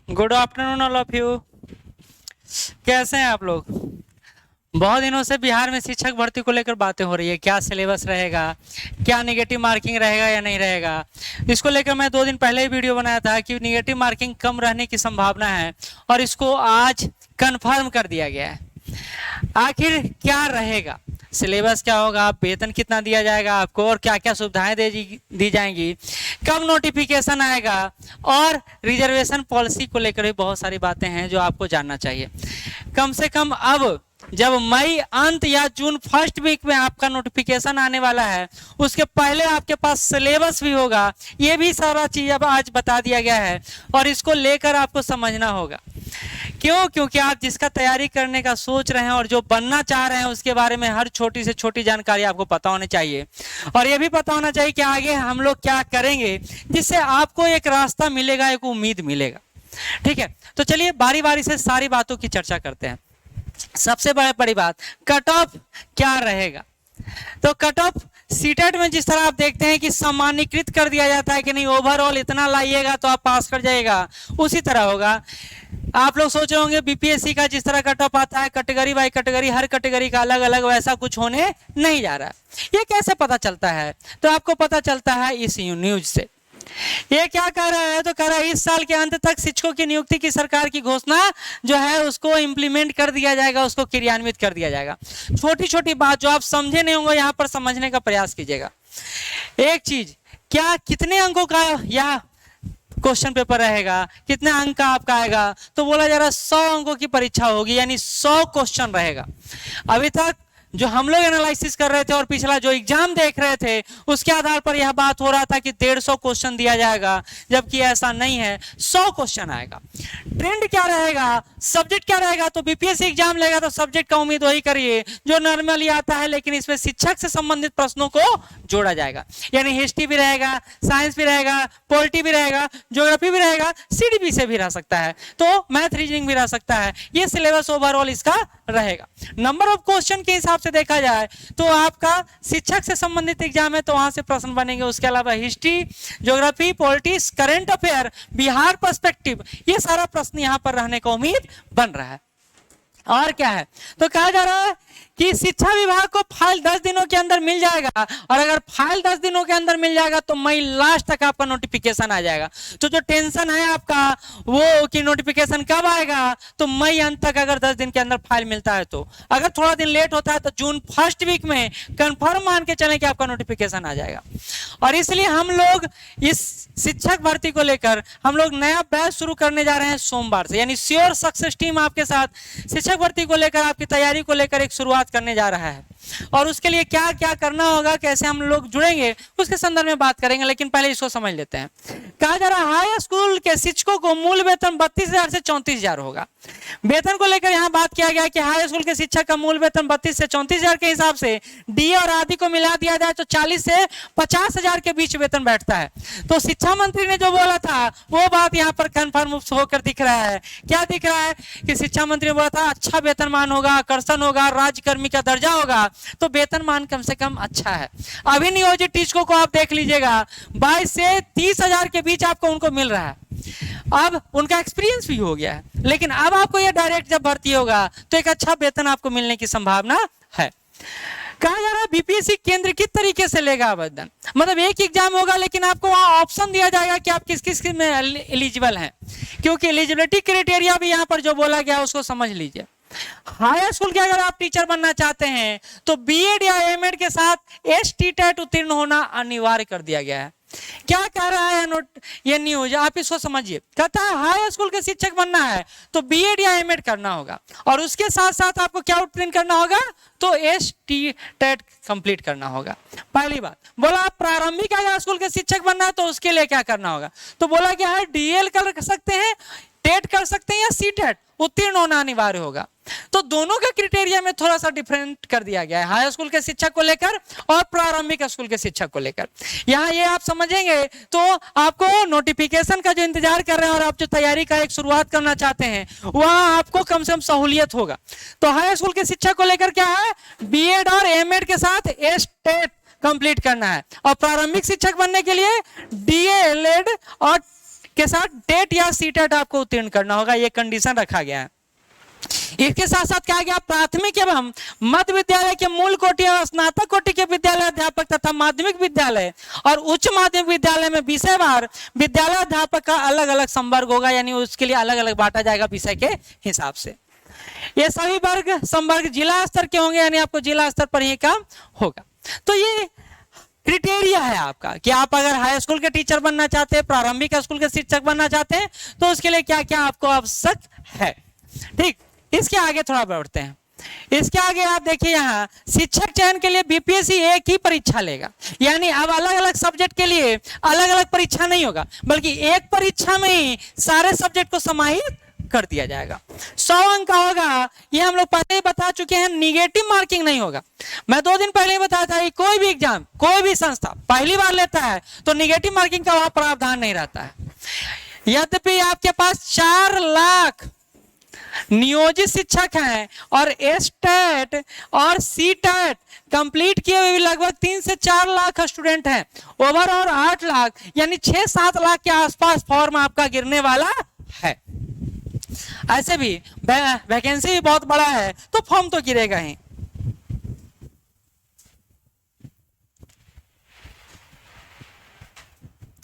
Good afternoon all of you. कैसे हैं आप लोग? बहुत दिनों से बिहार में शिक्षक भर्ती को लेकर बातें हो रही है, क्या सिलेबस रहेगा, क्या नेगेटिव मार्किंग रहेगा या नहीं रहेगा। इसको लेकर मैं 2 दिन पहले ही वीडियो बनाया था कि नेगेटिव मार्किंग कम रहने की संभावना है और इसको आज कंफर्म कर दिया गया है। आखिर क्या रहेगा, सिलेबस क्या होगा, वेतन कितना दिया जाएगा आपको और क्या क्या सुविधाएं दी जाएंगी, कब नोटिफिकेशन आएगा और रिजर्वेशन पॉलिसी को लेकर भी बहुत सारी बातें हैं जो आपको जानना चाहिए। कम से कम अब जब मई अंत या जून फर्स्ट वीक में आपका नोटिफिकेशन आने वाला है, उसके पहले आपके पास सिलेबस भी होगा। ये भी सारा चीज अब आज बता दिया गया है और इसको लेकर आपको समझना होगा। क्यों? क्योंकि आप जिसका तैयारी करने का सोच रहे हैं और जो बनना चाह रहे हैं उसके बारे में हर छोटी से छोटी जानकारी आपको पता होनी चाहिए और ये भी पता होना चाहिए कि आगे हम लोग क्या करेंगे, जिससे आपको एक रास्ता मिलेगा, एक उम्मीद मिलेगा। ठीक है, तो चलिए बारी बारी से सारी बातों की चर्चा करते हैं। सबसे बड़ी बात, कट ऑफ क्या रहेगा। तो कट ऑफ सीटेट में जिस तरह आप देखते हैं कि सामान्यकृत कर दिया जाता है कि नहीं, ओवरऑल इतना लाइएगा तो आप पास कर जाएगा, उसी तरह होगा। आप लोग सोच रहे होंगे बीपीएससी का जिस तरह कट ऑफ आता है category by category, her category का अलग अलग, वैसा कुछ होने नहीं जा रहा है। ये कैसे पता चलता है? तो आपको पता चलता है इस न्यूज से। ये क्या कह रहा है? तो कह रहा है इस साल के अंत तक शिक्षकों की नियुक्ति की सरकार की घोषणा जो है उसको इंप्लीमेंट कर दिया जाएगा, उसको क्रियान्वित कर दिया जाएगा। छोटी छोटी बात जो आप समझे नहीं होंगे यहाँ पर समझने का प्रयास कीजिएगा। एक चीज, क्या कितने अंकों का या क्वेश्चन पेपर रहेगा, कितने अंक का आपका आएगा? तो बोला जा रहा है 100 अंकों की परीक्षा होगी, यानी 100 क्वेश्चन रहेगा। अभी तक जो हम लोग एनालिसिस कर रहे थे और पिछला जो एग्जाम देख रहे थे उसके आधार पर यह बात हो रहा था कि 150 क्वेश्चन दिया जाएगा, जबकि ऐसा नहीं है, 100 क्वेश्चन आएगा। ट्रेंड क्या रहेगा, सब्जेक्ट क्या रहेगा? तो बीपीएससी एग्जाम लेगा तो सब्जेक्ट का उम्मीद वही करिए जो नॉर्मली आता है, लेकिन इसमें शिक्षक से संबंधित प्रश्नों को जोड़ा जाएगा। यानी हिस्ट्री भी रहेगा, साइंस भी रहेगा, पॉलिटी भी रहेगा, ज्योग्राफी भी रहेगा, सीडीपी से भी रह सकता है, तो मैथ रीजनिंग भी रह सकता है। ये सिलेबस ओवरऑल इसका रहेगा। नंबर ऑफ क्वेश्चन के हिसाब से देखा जाए तो आपका शिक्षक से संबंधित एग्जाम है तो वहां से प्रश्न बनेंगे। उसके अलावा history, geography, politics, current affair, Bihar perspective, ये सारा प्रश्न यहां पर रहने का उम्मीद बन रहा है। और क्या है? तो कहा जा रहा है कि शिक्षा विभाग को फाइल 10 दिनों के अंदर मिल जाएगा और अगर फाइल 10 दिनों के अंदर मिल जाएगा तो मई लास्ट तक आपका नोटिफिकेशन आ जाएगा। तो जो टेंशन है आपका वो कि नोटिफिकेशन कब आएगा, तो मई अंत तक अगर 10 दिन के अंदर फाइल मिलता है तो, अगर थोड़ा दिन लेट होता है तो जून फर्स्ट वीक में कंफर्म मान के चलें कि आपका नोटिफिकेशन आ जाएगा। और इसलिए हम लोग इस शिक्षक भर्ती को लेकर हम लोग नया बैच शुरू करने जा रहे हैं सोमवार से, यानी श्योर सक्सेस टीम आपके साथ शिक्षक भर्ती को लेकर, आपकी तैयारी को लेकर एक शुरुआत करने जा रहा है। और उसके लिए क्या क्या करना होगा, कैसे हम लोग जुड़ेंगे, उसके संदर्भ में बात करेंगे। लेकिन पहले इसको समझ लेते हैं। कहा जा रहा है हाई स्कूल के शिक्षकों को मूल वेतन 32,000 से 34,000 होगा। वेतन को लेकर यहाँ बात किया गया कि हाई स्कूल के शिक्षक का मूल वेतन 32 से 34,000 के हिसाब से डी और आदि को मिला दिया जाए तो 40 से 50,000 के बीच वेतन बैठता है। तो शिक्षा मंत्री ने जो बोला था वो बात यहाँ पर कंफर्म होकर दिख रहा है। क्या दिख रहा है कि शिक्षा मंत्री ने बोला था अच्छा वेतनमान होगा, आकर्षण होगा, राज्यकर्मी का दर्जा होगा, तो वेतनमान कम से कम अच्छा है। अभी नियोजित टीचकों को आप देख लीजिएगा 22 से 30,000 के बीच आपको उनको मिल रहा है। अब उनका एक्सपीरियंस भी हो गया है, लेकिन अब आपको यह डायरेक्ट जब भर्ती होगा तो एक अच्छा वेतन आपको मिलने की संभावना है। कहा जा रहा है बीपीएससी केंद्र किस तरीके से लेगा आवेदन, मतलब एक एग्जाम होगा लेकिन आपको वहां ऑप्शन दिया जाएगा कि आप किस किस में एलिजिबल हैं, क्योंकि एलिजिबिलिटी क्राइटेरिया भी यहाँ पर जो बोला गया उसको समझ लीजिए। हाई स्कूल के अगर आप टीचर बनना चाहते हैं तो बीएड या एमएड के साथ एसटीटेट उत्तीर्ण होना अनिवार्य कर दिया गया है। क्या कह रहा है ये न्यूज, आप इसको समझिए। कहता है हाई स्कूल के शिक्षक बनना है तो बीएड या एमएड करना होगा और उसके साथ साथ आपको क्या उत्तीर्ण करना होगा, तो एसटीटेट कंप्लीट करना होगा। पहली बात बोला आप प्रारंभिक हाई स्कूल के शिक्षक बनना है तो उसके लिए क्या करना होगा, तो बोला क्या है डीएल कर सकते हैं, टेट कर सकते हैं या सीटेट उत्तीर्ण होना अनिवार्य होगा। तो दोनों के क्राइटेरिया में थोड़ा सा डिफरेंट कर दिया गया है हाई स्कूल के शिक्षक को लेकर और प्रारंभिक स्कूल के शिक्षक को लेकर। यहाँ ये आप समझेंगे तो आपको नोटिफिकेशन का जो इंतजार कर रहे हैं और आप जो तैयारी का एक शुरुआत करना चाहते हैं वहाँ आपको कम से कम सहूलियत होगा। तो हाई स्कूल के शिक्षक को लेकर क्या है, बीएड और एमएड के साथ एसटेट कंप्लीट करना है और प्रारंभिक शिक्षक बनने के लिए डीएलएड और के साथ टेट या सीटेट आपको उत्तीर्ण करना होगा, ये कंडीशन रखा गया है। इसके साथ साथ क्या गया, प्राथमिक एवं मध्य विद्यालय के मूल कोटि और स्नातक कोटि के विद्यालय अध्यापक तथा माध्यमिक विद्यालय और उच्च माध्यमिक विद्यालय में विषयवार विद्यालय अध्यापक का अलग अलग संवर्ग होगा, यानी उसके लिए अलग अलग बांटा जाएगा विषय के हिसाब से। ये सभी वर्ग संवर्ग जिला स्तर के होंगे, यानी आपको जिला स्तर पर ही काम होगा। तो ये क्रिटेरिया है आपका कि आप अगर हाई स्कूल के टीचर बनना चाहते हैं, प्रारंभिक स्कूल के शिक्षक बनना चाहते हैं, तो उसके लिए क्या क्या आपको आवश्यक है। ठीक, इसके आगे थोड़ा बढ़ते हैं। इसके आगे आप देखिए, यहाँ शिक्षक चयन के लिए बीपीएससी एक ही परीक्षा लेगा, यानी अब अलग अलग सब्जेक्ट के लिए अलग अलग परीक्षा नहीं होगा, बल्कि एक परीक्षा में ही सारे सब्जेक्ट को समाहित कर दिया जाएगा। 100 अंक का होगा, ये हम लोग पहले ही बता चुके हैं। निगेटिव मार्किंग नहीं होगा। मैं 2 दिन पहले ही बताया था, कोई भी एग्जाम कोई भी संस्था पहली बार लेता है तो निगेटिव मार्किंग का वहां प्रावधान नहीं रहता है। यद्यपि आपके पास 4 लाख नियोजित शिक्षक हैं और एस्टेट और सीटेट कंप्लीट किए हुए लगभग 3 से 4 लाख स्टूडेंट हैं, ओवरऑल 8 लाख, यानी 6-7 लाख के आसपास फॉर्म आपका गिरने वाला है। ऐसे भी वैकेंसी भी बहुत बड़ा है तो फॉर्म तो गिरेगा ही।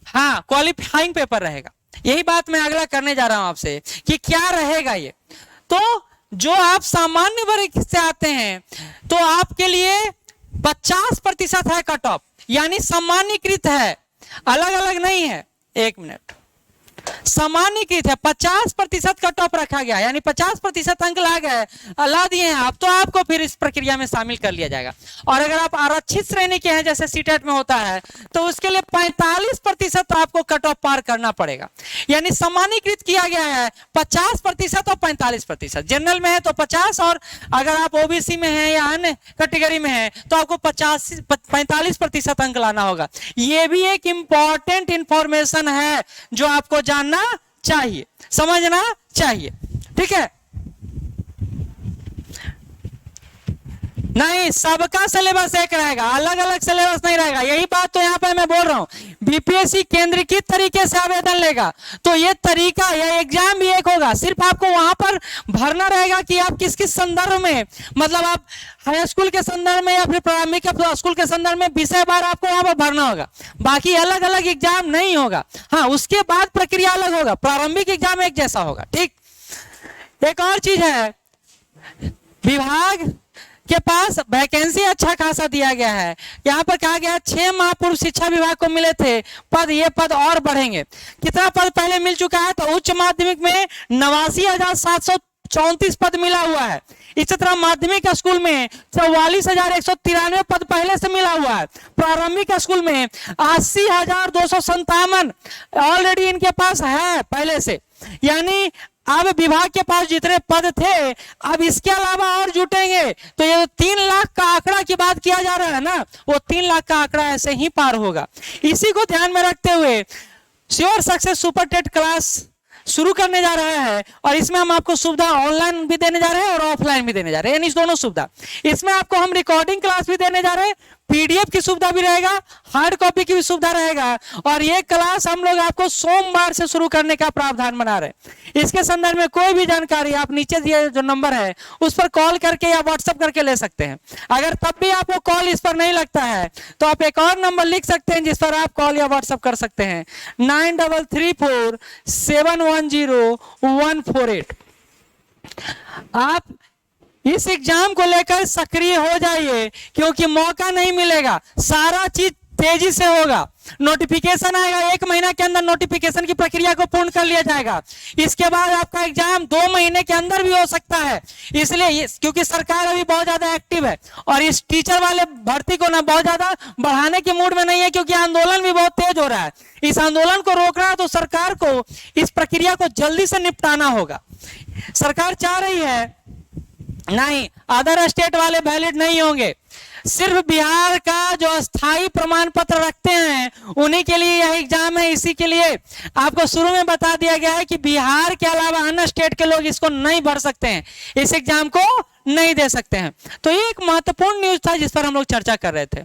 हाँ, क्वालिफाइंग पेपर रहेगा। यही बात मैं अगला करने जा रहा हूं आपसे कि क्या रहेगा ये। तो जो आप सामान्य वर्ग से आते हैं तो आपके लिए 50% है कट ऑफ, यानी सामान्यकृत है, अलग अलग नहीं है। 1 मिनट, सामान्यकृत है, 50% कट ऑफ रखा गया, यानी 50% अंक ला दिए हैं आप, तो आपको फिर इस प्रक्रिया में शामिल कर लिया जाएगा। और अगर आप आरक्षित श्रेणी के हैं जैसे सीटेट में होता है, तो उसके लिए 45% आपको कट ऑफ पार करना पड़ेगा। यानी सामान्यकृत किया गया है 50% और 45%। जनरल में है तो 50, और अगर आप ओबीसी में हैं या अन्य कैटेगरी में हैं तो आपको 45% अंक लाना होगा। यह भी एक इंपॉर्टेंट इंफॉर्मेशन है जो आपको जानना चाहिए, समझना चाहिए। ठीक है, नहीं सबका सिलेबस एक रहेगा, अलग अलग सिलेबस नहीं रहेगा। यही बात तो यहां पे मैं बोल रहा हूं, बीपीएससी केंद्रीकृत तरीके से आवेदन लेगा तो ये तरीका या एग्जाम भी एक होगा। सिर्फ आपको वहां पर भरना रहेगा कि आप किस किस संदर्भ में, मतलब आप हाई स्कूल के संदर्भ में या फिर प्रारंभिक स्कूल के संदर्भ में विषय बार आपको वहां पर भरना होगा। बाकी अलग अलग एग्जाम नहीं होगा। हाँ, उसके बाद प्रक्रिया अलग होगा, प्रारंभिक एग्जाम एक जैसा होगा। ठीक, एक और चीज है, विभाग के पास वैकेंसी अच्छा खासा दिया गया है। यहाँ पर कहा गया 6 माह पूर्व शिक्षा विभाग को मिले थे पद, ये पद और बढ़ेंगे। कितना पद पहले मिल चुका है, तो उच्च माध्यमिक में 89,734 पद मिला हुआ है। इसी तरह माध्यमिक स्कूल में 44,193 पद पहले से मिला हुआ है। प्रारंभिक स्कूल में 80,257 ऑलरेडी इनके पास है पहले से, यानी अब विभाग के पास जितने पद थे अब इसके अलावा और जुटेंगे। तो ये 3 लाख का आंकड़ा की बात किया जा रहा है ना, वो 3 लाख का आंकड़ा ऐसे ही पार होगा। इसी को ध्यान में रखते हुए sure success super TET class शुरू करने जा रहा है, और इसमें हम आपको सुविधा ऑनलाइन भी देने जा रहे हैं और ऑफलाइन भी देने जा रहे हैं, यानी दोनों सुविधा। इसमें आपको हम रिकॉर्डिंग क्लास भी देने जा रहे हैं, पीडीएफ की सुविधा भी रहेगा, हार्ड कॉपी की भी सुविधा रहेगा। और ये क्लास हम लोग आपको सोमवार से शुरू करने का प्रावधान बना रहे हैं। इसके संदर्भ में कोई भी जानकारी आप नीचे दिए जो नंबर है उस पर कॉल करके या व्हाट्सएप करके ले सकते हैं। अगर तब भी आपको कॉल इस पर नहीं लगता है तो आप एक और नंबर लिख सकते हैं जिस पर आप कॉल या व्हाट्सएप कर सकते हैं, 9334710148। आप इस एग्जाम को लेकर सक्रिय हो जाइए, क्योंकि मौका नहीं मिलेगा, सारा चीज तेजी से होगा। नोटिफिकेशन आएगा, 1 महीना के अंदर नोटिफिकेशन की प्रक्रिया को पूर्ण कर लिया जाएगा। इसके बाद आपका एग्जाम 2 महीने के अंदर भी हो सकता है। इसलिए क्योंकि सरकार अभी बहुत ज्यादा एक्टिव है और इस टीचर वाले भर्ती को ना बहुत ज्यादा बढ़ाने के मूड में नहीं है, क्योंकि आंदोलन भी बहुत तेज हो रहा है। इस आंदोलन को रोकना है तो सरकार को इस प्रक्रिया को जल्दी से निपटाना होगा। सरकार चाह रही है नहीं, अदर स्टेट वाले वैलिड नहीं होंगे, सिर्फ बिहार का जो स्थायी प्रमाण पत्र रखते हैं उन्हीं के लिए यह एग्जाम है। इसी के लिए आपको शुरू में बता दिया गया है कि बिहार के अलावा अन्य स्टेट के लोग इसको नहीं भर सकते हैं, इस एग्जाम को नहीं दे सकते हैं। तो ये एक महत्वपूर्ण न्यूज था जिस पर हम लोग चर्चा कर रहे थे।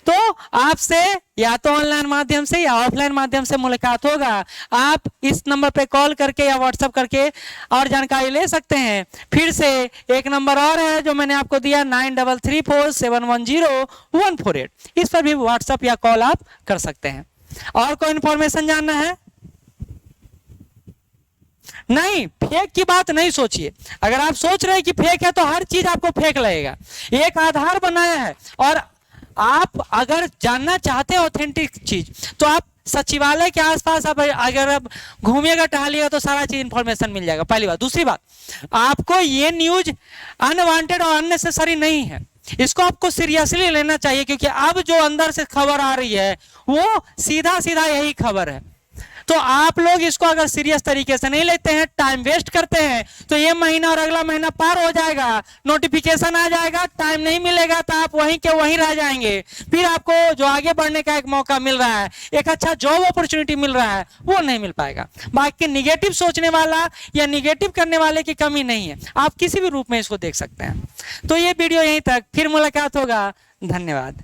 तो आपसे या तो ऑनलाइन माध्यम से या ऑफलाइन माध्यम से मुलाकात होगा। आप इस नंबर पे कॉल करके या व्हाट्सएप करके और जानकारी ले सकते हैं। फिर से एक नंबर और है जो मैंने आपको दिया 9334710148, इस पर भी व्हाट्सएप या कॉल आप कर सकते हैं। और कोई इंफॉर्मेशन जानना है? नहीं, फेक की बात नहीं सोचिए। अगर आप सोच रहे हैं कि फेक है तो हर चीज आपको फेक लगेगा। एक आधार बनाया है और आप अगर जानना चाहते हैं ऑथेंटिक चीज तो आप सचिवालय के आसपास आप अगर आप घूमिएगा टहलिएगा तो सारा चीज इंफॉर्मेशन मिल जाएगा, पहली बात। दूसरी बात, आपको ये न्यूज अनवांटेड और अननेसेसरी नहीं है, इसको आपको सीरियसली लेना चाहिए, क्योंकि अब जो अंदर से खबर आ रही है वो सीधा सीधा यही खबर है। तो आप लोग इसको अगर सीरियस तरीके से नहीं लेते हैं, टाइम वेस्ट करते हैं, तो ये महीना और अगला महीना पार हो जाएगा, नोटिफिकेशन आ जाएगा, टाइम नहीं मिलेगा तो आप वहीं के वहीं रह जाएंगे। फिर आपको जो आगे बढ़ने का एक मौका मिल रहा है, एक अच्छा जॉब अपॉर्चुनिटी मिल रहा है, वो नहीं मिल पाएगा। बाकी निगेटिव सोचने वाला या निगेटिव करने वाले की कमी नहीं है, आप किसी भी रूप में इसको देख सकते हैं। तो ये वीडियो यहीं तक, फिर मुलाकात होगा। धन्यवाद।